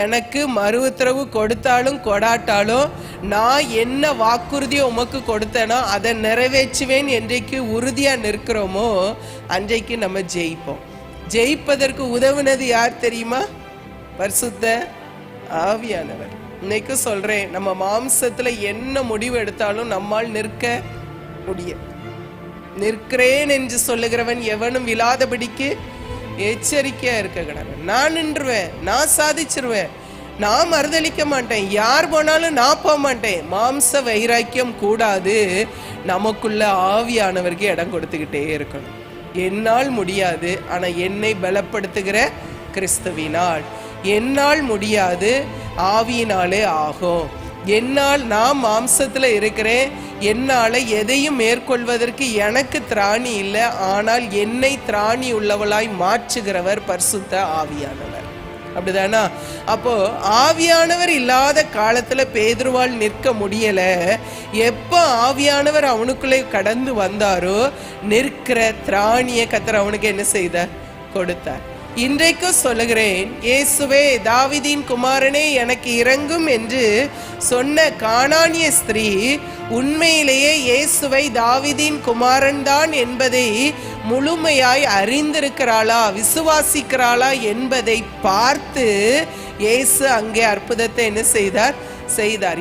எனக்கு மறு உத்தரவு கொடுத்தாலும் கொடாட்டாலும் நான் என்ன வாக்குறுதியை உமக்கு கொடுத்தேனோ அதை நிறைவேற்றுவேன் என்றைக்கு உறுதியா நிற்கிறோமோ அன்றைக்கு நம்ம ஜெயிப்போம். ஜெயிப்பதற்கு உதவுனது யார் தெரியுமா? பரிசுத்த ஆவியானவர். இன்னைக்கு சொல்றேன், நம்ம மாம்சத்துல என்ன முடிவு எடுத்தாலும் நம்மால் நிற்க முடியும். நிற்கிறேன் என்று சொல்லுகிறவன் எவனும் விழாதபடிக்கு எச்சரிக்கையா இருக்க கடவன். நான் நின்றுவேன், நான் சாதிச்சிருவேன், நான் மறுதளிக்க மாட்டேன், யார் போனாலும் நான் போக மாட்டேன். மாம்ச வைராக்கியம் கூடாது. நமக்குள்ள ஆவியானவருக்கு இடம் கொடுத்துக்கிட்டே இருக்கணும். என்னால் முடியாது, ஆனா என்னை பலப்படுத்துகிற கிறிஸ்துவினால். என்னால் முடியாது, ஆவியினாலே ஆகும். என்னால் நான் மாம்சத்துல இருக்கிறேன், என்னால எதையும் மேற்கொள்வதற்கு எனக்கு திராணி இல்லை. ஆனால் என்னை திராணி உள்ளவளாய் மாற்றுகிறவர் பரிசுத்த ஆவியானவர். அப்படிதானா? அப்போ ஆவியானவர் இல்லாத காலத்துல பேதுருவால் நிற்க முடியல. எப்ப ஆவியானவர் அவனுக்குள்ளே கடந்து வந்தாரோ நிற்கிற திராணிய கர்த்தர் அவனுக்கு என்ன செய்தார்? கொடுத்தார். இன்றைக்கும் சொல்லுகிறேன், இயேசுவே தாவீதின் குமாரனே எனக்கு இரங்கும் என்று சொன்ன கானானிய ஸ்திரீ உண்மையிலேயே இயேசுவை தாவீதின் குமாரன் தான் என்பதை முழுமையாய் அறிந்திருக்கிறாளா, விசுவாசிக்கிறாளா என்பதை பார்த்து இயேசு அங்கே அற்புதத்தை என்ன செய்தார்?